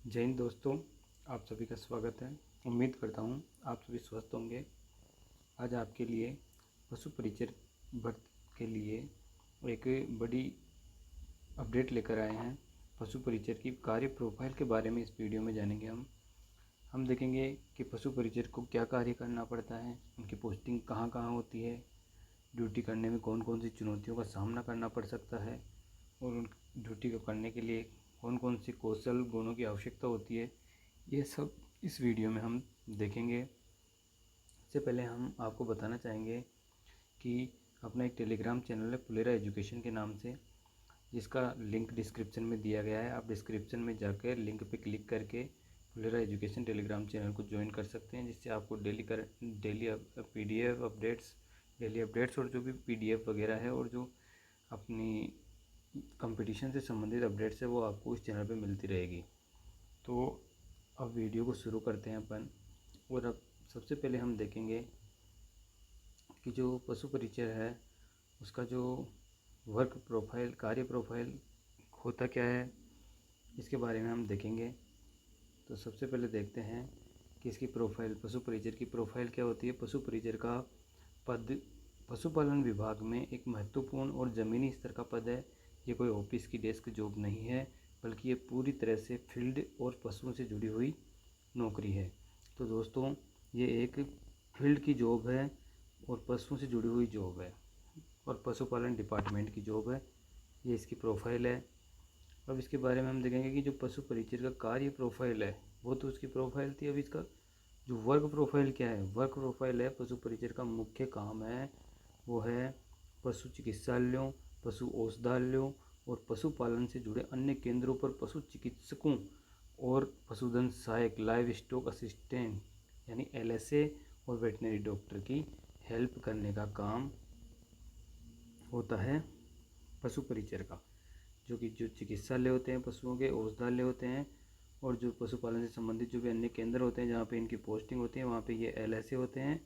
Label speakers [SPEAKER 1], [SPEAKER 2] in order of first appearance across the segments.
[SPEAKER 1] जय हिंद दोस्तों, आप सभी का स्वागत है। उम्मीद करता हूँ आप सभी स्वस्थ होंगे। आज आपके लिए पशु परिचर भर्ती के लिए एक बड़ी अपडेट लेकर आए हैं। पशु परिचर की कार्य प्रोफाइल के बारे में इस वीडियो में जानेंगे। हम देखेंगे कि पशु परिचर को क्या कार्य करना पड़ता है, उनकी पोस्टिंग कहाँ कहाँ होती है, ड्यूटी करने में कौन कौन सी चुनौतियों का सामना करना पड़ सकता है और उन ड्यूटी को करने के लिए कौन कौन सी कौशल गुणों की आवश्यकता होती है। ये सब इस वीडियो में हम देखेंगे। इससे पहले हम आपको बताना चाहेंगे कि अपना एक टेलीग्राम चैनल है फुलेरा एजुकेशन के नाम से, जिसका लिंक डिस्क्रिप्शन में दिया गया है। आप डिस्क्रिप्शन में जाकर लिंक पे क्लिक करके फुलेरा एजुकेशन टेलीग्राम चैनल को ज्वाइन कर सकते हैं, जिससे आपको daily PDF updates, daily updates और जो भी PDF वगैरह है और जो अपनी कंपटीशन से संबंधित अपडेट्स है वो आपको इस चैनल पे मिलती रहेगी। तो अब वीडियो को शुरू करते हैं अपन। और अब सबसे पहले हम देखेंगे कि जो पशु परिचर है उसका जो वर्क प्रोफाइल, कार्य प्रोफाइल होता क्या है, इसके बारे में हम देखेंगे। तो सबसे पहले देखते हैं कि इसकी प्रोफाइल, पशु परिचर की प्रोफाइल क्या होती है। पशु परिचर का पद पशुपालन विभाग में एक महत्वपूर्ण और ज़मीनी स्तर का पद है। ये कोई ऑफिस की डेस्क जॉब नहीं है, बल्कि ये पूरी तरह से फील्ड और पशुओं से जुड़ी हुई नौकरी है। तो दोस्तों, ये एक फील्ड की जॉब है और पशुओं से जुड़ी हुई जॉब है और पशुपालन डिपार्टमेंट की जॉब है। ये इसकी प्रोफाइल है। अब इसके बारे में हम देखेंगे कि जो पशु परिचर का कार्य प्रोफाइल है वो तो उसकी प्रोफाइल थी। अब इसका जो वर्क प्रोफाइल क्या है, वर्क प्रोफाइल है पशु परिचर का मुख्य काम है वो है पशु चिकित्सालयों, पशु औषधालयों और पशुपालन से जुड़े अन्य केंद्रों पर पशु चिकित्सकों और पशुधन सहायक, लाइव स्टॉक असिस्टेंट यानी LSA और वेटनरी डॉक्टर की हेल्प करने का काम होता है पशु परिचर का। जो चिकित्सालय होते हैं पशुओं के, औषधालय होते हैं और जो पशुपालन से संबंधित जो भी अन्य केंद्र होते हैं जहाँ पे इनकी पोस्टिंग होती है वहाँ पे ये LSA होते हैं।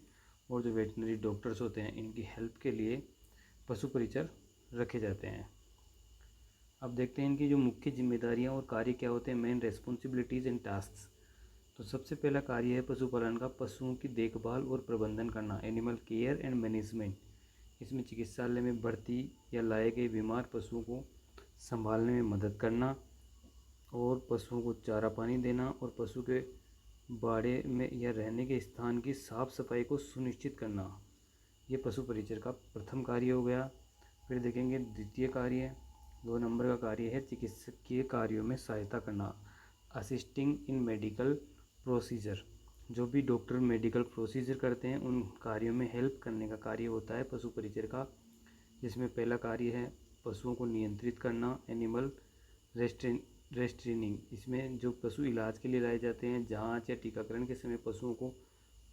[SPEAKER 1] और जो वेटनरी डॉक्टर्स होते हैं इनकी हेल्प के लिए पशु परिचर रखे जाते हैं। अब देखते हैं इनकी जो मुख्य जिम्मेदारियां और कार्य क्या होते हैं, मेन रेस्पॉन्सिबिलिटीज़ एंड टास्क्स। तो सबसे पहला कार्य है पशुपालन का पशुओं की देखभाल और प्रबंधन करना, एनिमल केयर एंड मैनेजमेंट। इसमें चिकित्सालय में भर्ती या लाए गए बीमार पशुओं को संभालने में मदद करना और पशुओं को चारा पानी देना और पशु के बाड़े में या रहने के स्थान की साफ सफाई को सुनिश्चित करना। ये पशु परिचर का प्रथम कार्य हो गया। फिर देखेंगे द्वितीय कार्य, 2 नंबर का कार्य है चिकित्सकीय कार्यों में सहायता करना, असिस्टिंग इन मेडिकल प्रोसीजर। जो भी डॉक्टर मेडिकल प्रोसीजर करते हैं उन कार्यों में हेल्प करने का कार्य होता है पशु परिचर का। जिसमें पहला कार्य है पशुओं को नियंत्रित करना, एनिमल रेस्ट्रेनिंग। इसमें जो पशु इलाज के लिए लाए जाते हैं, जांच या टीकाकरण के समय पशुओं को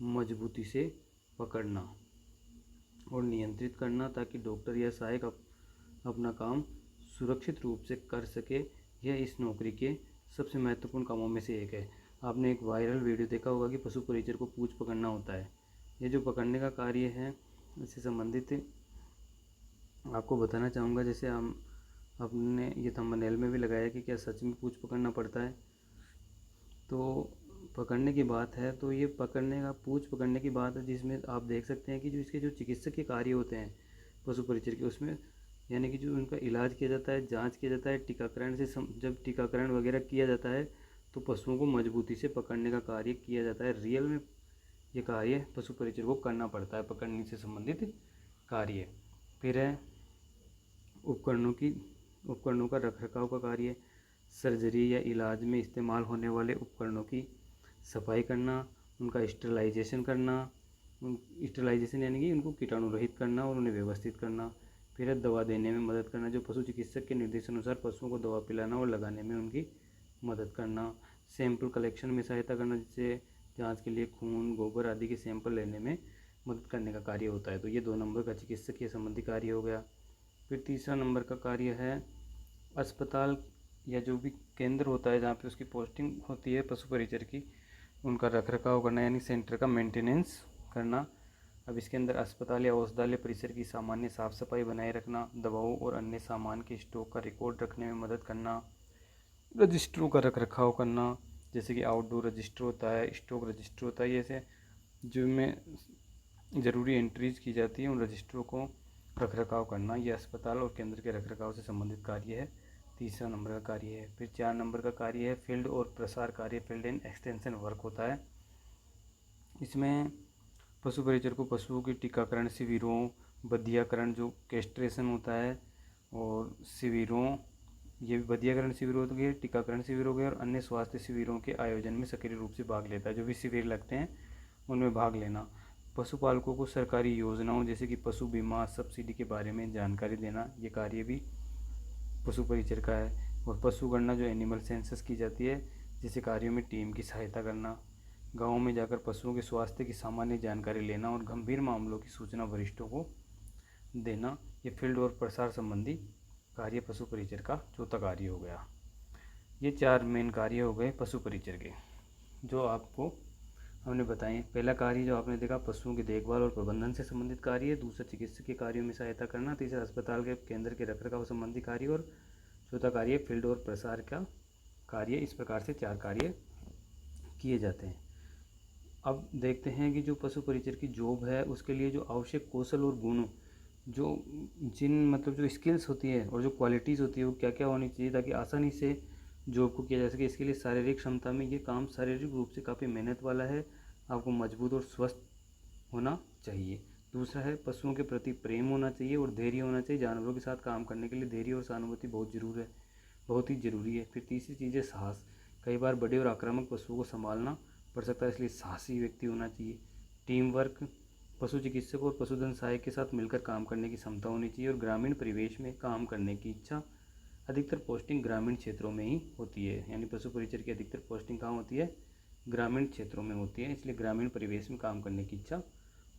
[SPEAKER 1] मजबूती से पकड़ना और नियंत्रित करना ताकि डॉक्टर या सहायक अपना काम सुरक्षित रूप से कर सके। यह इस नौकरी के सबसे महत्वपूर्ण कामों में से एक है। आपने एक वायरल वीडियो देखा होगा कि पशु परिचर को पूंछ पकड़ना होता है। ये जो पकड़ने का कार्य है इससे संबंधित आपको बताना चाहूँगा। जैसे हम अपने ये थंबनेल में भी लगाया कि क्या सच में पूंछ पकड़ना पड़ता है। तो पकड़ने की बात है तो ये पूंछ पकड़ने की बात है, जिसमें आप देख सकते हैं कि जो इसके जो चिकित्सक के कार्य होते हैं पशु परिचर के, उसमें यानी कि जो उनका इलाज किया जाता है, जांच किया जाता है, टीकाकरण से जब टीकाकरण वगैरह किया जाता है तो पशुओं को मजबूती से पकड़ने का कार्य किया जाता है। रियल में ये कार्य पशु परिचर को करना पड़ता है, पकड़ने से संबंधित कार्य। फिर है उपकरणों का रखरखाव का कार्य, सर्जरी या इलाज में इस्तेमाल होने वाले उपकरणों की सफाई करना, उनका स्टरलाइजेशन करना, स्टरलाइजेशन यानी कि उनको कीटाणु रहित करना और उन्हें व्यवस्थित करना। फिर है दवा देने में मदद करना, जो पशु चिकित्सक के निर्देशानुसार पशुओं को दवा पिलाना और लगाने में उनकी मदद करना। सैंपल कलेक्शन में सहायता करना, जिससे जांच के लिए खून, गोबर आदि के सैंपल लेने में मदद करने का कार्य होता है। तो ये 2 नंबर का चिकित्सकीय संबंधी कार्य हो गया। फिर तीसरा नंबर का कार्य है अस्पताल या जो भी केंद्र होता है जहाँ पे उसकी पोस्टिंग होती है पशु परिचर की, उनका रखरखाव करना यानी सेंटर का मेंटेनेंस करना। अब इसके अंदर अस्पताल या औषधालय परिसर की सामान्य साफ सफाई बनाए रखना, दवाओं और अन्य सामान के स्टॉक का रिकॉर्ड रखने में मदद करना, रजिस्टरों का रखरखाव करना, जैसे कि आउटडोर रजिस्टर होता है, स्टॉक रजिस्टर होता है, ये ऐसे जिनमें ज़रूरी एंट्रीज की जाती हैं उन रजिस्टरों को रख रखाव करना, ये अस्पताल और केंद्र के रख रखाव से संबंधित कार्य है। तीसरा नंबर का कार्य है। फिर 4 नंबर का कार्य है फील्ड और प्रसार कार्य, फील्ड एंड एक्सटेंशन वर्क होता है। इसमें पशु परिचर को पशुओं के टीकाकरण शिविरों, बधियाकरण जो कैस्ट्रेशन होता है, और शिविरों, ये भी बधियाकरण शिविर हो गए, टीकाकरण शिविर हो गए, और अन्य स्वास्थ्य शिविरों के आयोजन में सक्रिय रूप से भाग लेता है। जो भी शिविर लगते हैं उनमें भाग लेना। पशुपालकों को सरकारी योजनाओं जैसे कि पशु बीमा सब्सिडी के बारे में जानकारी देना, ये कार्य भी पशु परिचर का है। और पशु गणना जो एनिमल सेंसस की जाती है, जैसे कार्यों में टीम की सहायता करना, गाँव में जाकर पशुओं के स्वास्थ्य की सामान्य जानकारी लेना और गंभीर मामलों की सूचना वरिष्ठों को देना, ये फील्ड और प्रसार संबंधी कार्य पशु परिचर का चौथा कार्य हो गया। ये 4 मेन कार्य हो गए पशु परिचर के जो आपको हमने बताए। पहला कार्य जो आपने देखा पशुओं की देखभाल और प्रबंधन से संबंधित कार्य, दूसरा चिकित्सकीय कार्यों में सहायता करना, तीसरा अस्पताल के केंद्र के रखरखाव संबंधी कार्य, और चौथा कार्य फील्ड और प्रसार का कार्य। इस प्रकार से 4 कार्य किए जाते हैं। अब देखते हैं कि जो पशु परिचर की जॉब है उसके लिए जो आवश्यक कौशल और गुण, जो जो स्किल्स होती है और जो क्वालिटीज़ होती है वो क्या क्या होनी चाहिए ताकि आसानी से जॉब को किया जा सके। इसके लिए शारीरिक क्षमता में ये काम शारीरिक रूप से काफ़ी मेहनत वाला है, आपको मजबूत और स्वस्थ होना चाहिए। दूसरा है पशुओं के प्रति प्रेम होना चाहिए और धैर्य होना चाहिए। जानवरों के साथ काम करने के लिए धैर्य और सहानुभूति बहुत ही ज़रूरी है। फिर तीसरी चीज़ है साहस। कई बार बड़े और आक्रामक पशुओं को संभालना पड़ सकता है, इसलिए साहसी व्यक्ति होना चाहिए। टीम वर्क, पशु चिकित्सक और पशुधन सहायक के साथ मिलकर काम करने की क्षमता होनी चाहिए। और ग्रामीण परिवेश में काम करने की इच्छा। अधिकतर पोस्टिंग ग्रामीण क्षेत्रों में ही होती है, यानी पशु परिचर की अधिकतर पोस्टिंग कहाँ होती है, ग्रामीण क्षेत्रों में होती है, इसलिए ग्रामीण परिवेश में काम करने की इच्छा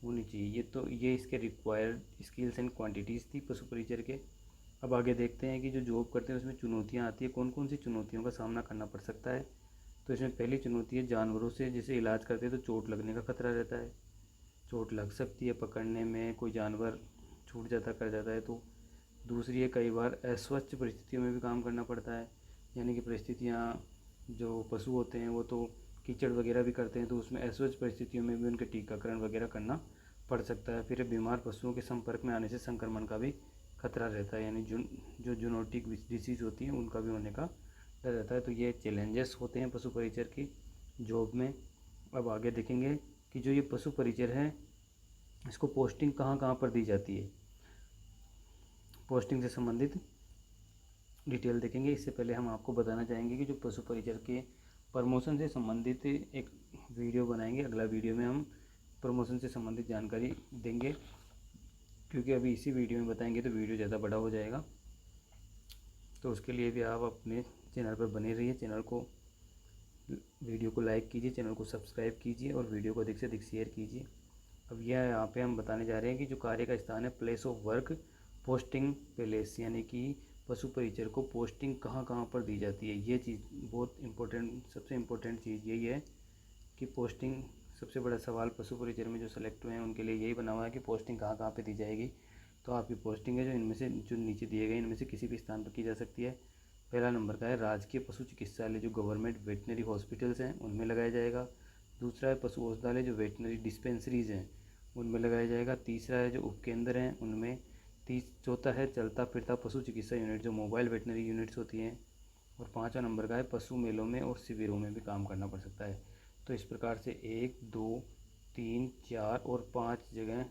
[SPEAKER 1] होनी चाहिए। ये इसके रिक्वायर्ड स्किल्स एंड क्वांटिटीज़ थी पशु परिचर के। अब आगे देखते हैं कि जो जॉब करते हैं उसमें चुनौतियाँ आती है, कौन कौन सी चुनौतियों का सामना करना पड़ सकता है। तो इसमें पहली चुनौती है जानवरों से जैसे इलाज करते हैं तो चोट लगने का खतरा रहता है, चोट लग सकती है पकड़ने में, कोई जानवर छूट जाता कर जाता है तो। दूसरी है कई बार अस्वच्छ परिस्थितियों में भी काम करना पड़ता है, यानी कि परिस्थितियाँ जो पशु होते हैं वो तो कीचड़ वगैरह भी करते हैं, तो उसमें अस्वच्छ परिस्थितियों में भी उनके टीकाकरण वगैरह करना पड़ सकता है। फिर बीमार पशुओं के संपर्क में आने से संक्रमण का भी खतरा रहता है, यानी जो जूनोटिक डिसीज़ होती हैं उनका भी होने का डर रहता है। तो ये चैलेंजेस होते हैं पशु परिचर की जॉब में। अब आगे देखेंगे कि जो ये पशु परिचर है इसको पोस्टिंग कहाँ कहाँ पर दी जाती है, पोस्टिंग से संबंधित डिटेल देखेंगे। इससे पहले हम आपको बताना चाहेंगे कि जो पशु परिचर के प्रमोशन से संबंधित एक वीडियो बनाएंगे। अगला वीडियो में हम प्रमोशन से संबंधित जानकारी देंगे, क्योंकि अभी इसी वीडियो में बताएंगे तो वीडियो ज़्यादा बड़ा हो जाएगा। तो उसके लिए भी आप अपने चैनल पर बने रहिए, वीडियो को लाइक कीजिए, चैनल को सब्सक्राइब कीजिए और वीडियो को अधिक से अधिक शेयर कीजिए। अब यह यहाँ पे हम बताने जा रहे हैं कि जो कार्य का स्थान है place of work, posting place, यानी कि पशु परिचर को पोस्टिंग कहाँ कहाँ पर दी जाती है। ये चीज़ बहुत इम्पोर्टेंट, सबसे इम्पोर्टेंट चीज़ यही है कि पोस्टिंग, सबसे बड़ा सवाल पशु परिचर में जो सेलेक्ट हुए हैं उनके लिए यही बना हुआ है कि पोस्टिंग कहाँ कहाँ पे दी जाएगी। तो आपकी पोस्टिंग है जो इनमें से जो नीचे दिए गए इनमें से किसी भी स्थान पर की जा सकती है। पहला नंबर का है राजकीय पशु चिकित्सालय, जो गवर्नमेंट वेटनरी हॉस्पिटल्स हैं उनमें लगाया जाएगा। दूसरा है पशु औषधालय, जो वेटनरी डिस्पेंसरीज़ हैं उनमें लगाया जाएगा। तीसरा है जो उपकेंद्र हैं उनमें। चौथा है चलता फिरता पशु चिकित्सा यूनिट, जो मोबाइल वेटनरी यूनिट्स होती हैं। और 5वां नंबर का है पशु मेलों में और शिविरों में भी काम करना पड़ सकता है। तो इस प्रकार से 1, 2, 3, 4 और 5 जगह,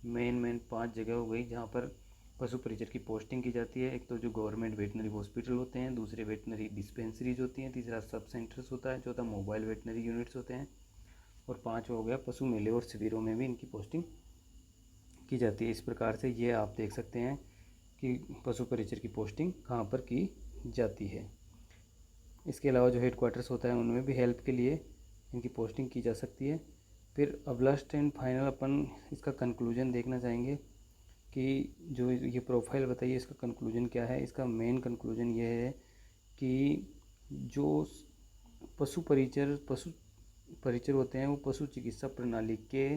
[SPEAKER 1] मेन 5 जगह हो गई जहाँ पर पशु परिचर की पोस्टिंग की जाती है। एक तो जो गवर्नमेंट वेटनरी हॉस्पिटल होते हैं, दूसरे वेटनरी डिस्पेंसरीज होती हैं, तीसरा सब सेंटर्स होता है, चौथा मोबाइल वेटनरी यूनिट्स होते हैं, और 5 हो गया पशु मेले और शिविरों में भी इनकी पोस्टिंग की जाती है। इस प्रकार से ये आप देख सकते हैं कि पशु परिचर की पोस्टिंग कहाँ पर की जाती है। इसके अलावा जो हेडक्वार्टर्स होता है उनमें भी हेल्प के लिए इनकी पोस्टिंग की जा सकती है। फिर अब लास्ट एंड फाइनल अपन इसका कंक्लूजन देखना चाहेंगे कि जो ये प्रोफाइल बताइए इसका कंक्लूजन क्या है। इसका मेन कंक्लूजन ये है कि जो पशु परिचर होते हैं वो पशु चिकित्सा प्रणाली के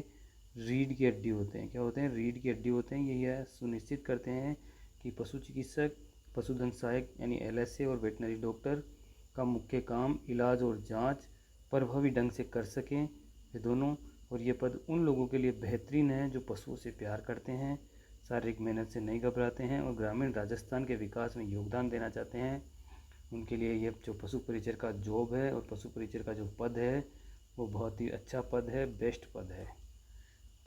[SPEAKER 1] रीढ़ की हड्डी होते हैं। क्या होते हैं? रीढ़ की हड्डी होते हैं। ये यह सुनिश्चित करते हैं कि पशु चिकित्सक, पशुधन सहायक यानी LSA और वेटनरी डॉक्टर का मुख्य काम इलाज और जांच प्रभावी ढंग से कर सकें ये दोनों। और ये पद उन लोगों के लिए बेहतरीन है जो पशुओं से प्यार करते हैं, शारीरिक मेहनत से नहीं घबराते हैं और ग्रामीण राजस्थान के विकास में योगदान देना चाहते हैं। उनके लिए ये जो पशु परिचर का जॉब है और पशु परिचर का जो पद है वो बहुत ही अच्छा पद है, बेस्ट पद है।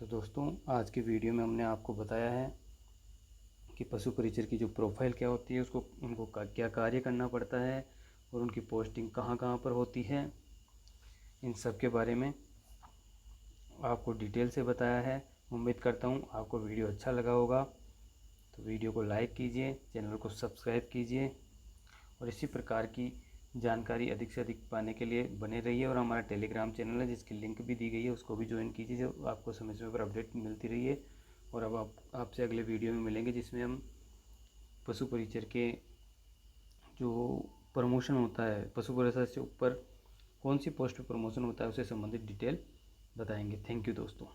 [SPEAKER 1] तो दोस्तों, आज की वीडियो में हमने आपको बताया है कि पशु परिचर की जो प्रोफाइल क्या होती है, उसको उनको क्या कार्य करना पड़ता है और उनकी पोस्टिंग कहाँ कहाँ पर होती है, इन सब के बारे में आपको डिटेल से बताया है। उम्मीद करता हूँ आपको वीडियो अच्छा लगा होगा। तो वीडियो को लाइक कीजिए, चैनल को सब्सक्राइब कीजिए और इसी प्रकार की जानकारी अधिक से अधिक पाने के लिए बने रहिए। और हमारा टेलीग्राम चैनल है जिसकी लिंक भी दी गई है, उसको भी ज्वाइन कीजिए, जो आपको समय समय पर अपडेट मिलती रही है। और अब आपसे अगले वीडियो में मिलेंगे जिसमें हम पशु परिचर के जो प्रमोशन होता है, पशु परिचर से ऊपर कौन सी पोस्ट पर प्रमोशन होता है, उससे संबंधित डिटेल बताएंगे। थैंक यू दोस्तों।